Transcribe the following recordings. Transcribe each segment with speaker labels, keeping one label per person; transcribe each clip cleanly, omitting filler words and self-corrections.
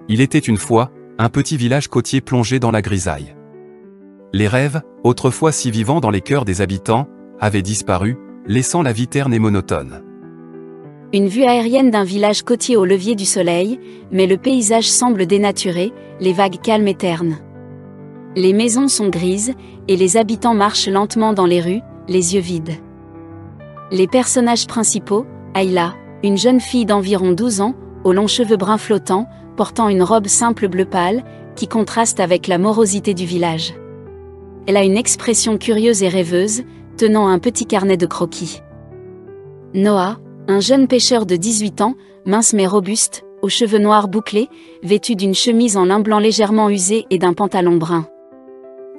Speaker 1: Il était une fois, un petit village côtier plongé dans la grisaille. Les rêves, autrefois si vivants dans les cœurs des habitants, avaient disparu, laissant la vie terne et monotone.
Speaker 2: Une vue aérienne d'un village côtier au lever du soleil, mais le paysage semble dénaturé, les vagues calmes et ternes. Les maisons sont grises, et les habitants marchent lentement dans les rues, les yeux vides. Les personnages principaux, Ayla, une jeune fille d'environ 12 ans, aux longs cheveux bruns flottants, portant une robe simple bleu pâle, qui contraste avec la morosité du village. Elle a une expression curieuse et rêveuse, tenant un petit carnet de croquis. Noah, un jeune pêcheur de 18 ans, mince mais robuste, aux cheveux noirs bouclés, vêtu d'une chemise en lin blanc légèrement usée et d'un pantalon brun.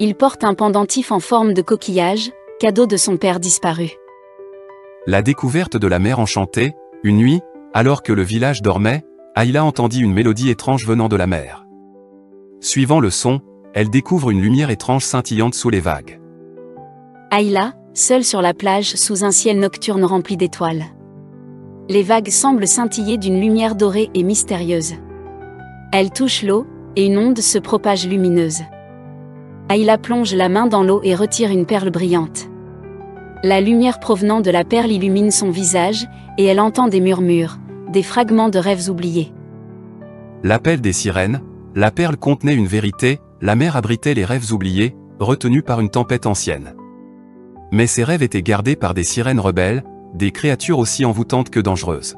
Speaker 2: Il porte un pendentif en forme de coquillage, cadeau de son père disparu.
Speaker 1: La découverte de la mer enchantée, une nuit, alors que le village dormait, Ayla entendit une mélodie étrange venant de la mer. Suivant le son, elle découvre une lumière étrange scintillante sous les vagues.
Speaker 2: Ayla, seule sur la plage sous un ciel nocturne rempli d'étoiles. Les vagues semblent scintiller d'une lumière dorée et mystérieuse. Elle touche l'eau, et une onde se propage lumineuse. Ayla plonge la main dans l'eau et retire une perle brillante. La lumière provenant de la perle illumine son visage, et elle entend des murmures, des fragments de rêves oubliés.
Speaker 1: L'appel des sirènes, la perle contenait une vérité, la mer abritait les rêves oubliés, retenus par une tempête ancienne. Mais ces rêves étaient gardés par des sirènes rebelles, des créatures aussi envoûtantes que dangereuses.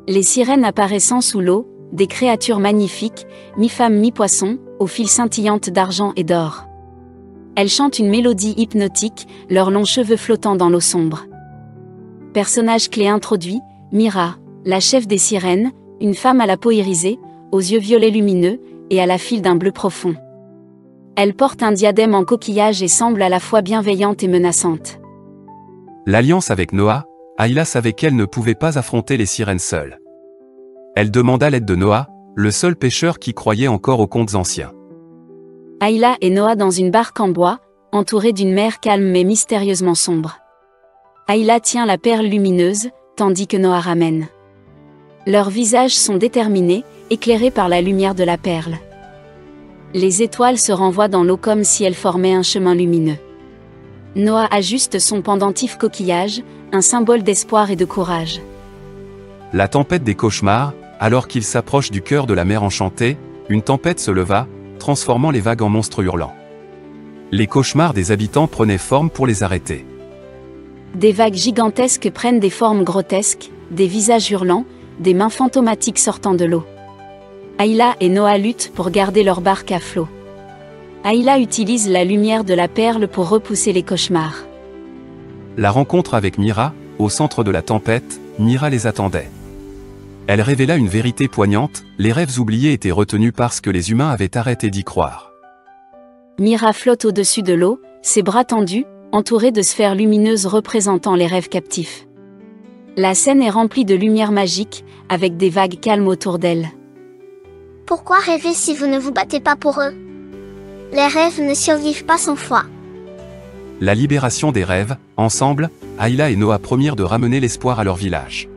Speaker 2: Les sirènes apparaissant sous l'eau, des créatures magnifiques, mi-femmes mi-poissons, aux fils scintillantes d'argent et d'or. Elles chantent une mélodie hypnotique, leurs longs cheveux flottant dans l'eau sombre. Personnage clé introduit, Mira, la chef des sirènes, une femme à la peau irisée, aux yeux violets lumineux, et à la file d'un bleu profond. Elle porte un diadème en coquillage et semble à la fois bienveillante et menaçante.
Speaker 1: L'alliance avec Noah, Ayla savait qu'elle ne pouvait pas affronter les sirènes seule. Elle demanda l'aide de Noah, le seul pêcheur qui croyait encore aux contes anciens.
Speaker 2: Ayla et Noah dans une barque en bois, entourée d'une mer calme mais mystérieusement sombre. Ayla tient la perle lumineuse, tandis que Noah ramène. Leurs visages sont déterminés, éclairés par la lumière de la perle. Les étoiles se renvoient dans l'eau comme si elles formaient un chemin lumineux. Noah ajuste son pendentif coquillage, un symbole d'espoir et de courage.
Speaker 1: La tempête des cauchemars, alors qu'il s'approche du cœur de la mer enchantée, une tempête se leva, transformant les vagues en monstres hurlants. Les cauchemars des habitants prenaient forme pour les arrêter.
Speaker 2: Des vagues gigantesques prennent des formes grotesques, des visages hurlants, des mains fantomatiques sortant de l'eau. Ayla et Noah luttent pour garder leur barque à flot. Ayla utilise la lumière de la perle pour repousser les cauchemars.
Speaker 1: La rencontre avec Mira, au centre de la tempête, Mira les attendait. Elle révéla une vérité poignante, les rêves oubliés étaient retenus parce que les humains avaient arrêté d'y croire.
Speaker 2: Mira flotte au-dessus de l'eau, ses bras tendus, entourés de sphères lumineuses représentant les rêves captifs. La scène est remplie de lumière magique, avec des vagues calmes autour d'elle.
Speaker 3: Pourquoi rêver si vous ne vous battez pas pour eux? Les rêves ne survivent pas sans foi.
Speaker 1: La libération des rêves, ensemble, Ayla et Noah promirent de ramener l'espoir à leur village.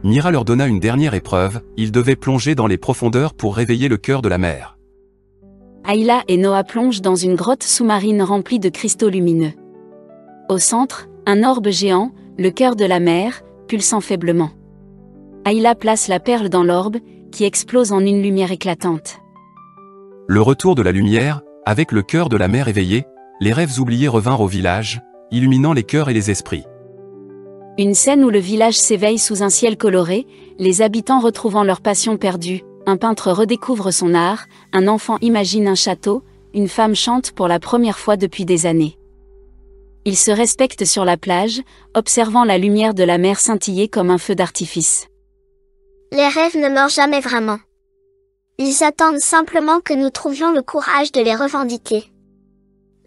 Speaker 1: Mira leur donna une dernière épreuve, ils devaient plonger dans les profondeurs pour réveiller le cœur de la mer.
Speaker 2: Ayla et Noah plongent dans une grotte sous-marine remplie de cristaux lumineux. Au centre, un orbe géant, le cœur de la mer, pulsant faiblement. Ayla place la perle dans l'orbe, qui explose en une lumière éclatante.
Speaker 1: Le retour de la lumière, avec le cœur de la mer éveillé, les rêves oubliés revinrent au village, illuminant les cœurs et les esprits.
Speaker 2: Une scène où le village s'éveille sous un ciel coloré, les habitants retrouvant leur passion perdue, un peintre redécouvre son art, un enfant imagine un château, une femme chante pour la première fois depuis des années. Ils se respectent sur la plage, observant la lumière de la mer scintiller comme un feu d'artifice.
Speaker 3: Les rêves ne meurent jamais vraiment. Ils attendent simplement que nous trouvions le courage de les revendiquer.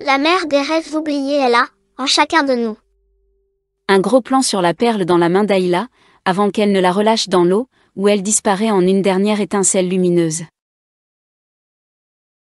Speaker 3: La mer des rêves oubliés est là, en chacun de nous.
Speaker 2: Un gros plan sur la perle dans la main d'Ayla, avant qu'elle ne la relâche dans l'eau, où elle disparaît en une dernière étincelle lumineuse.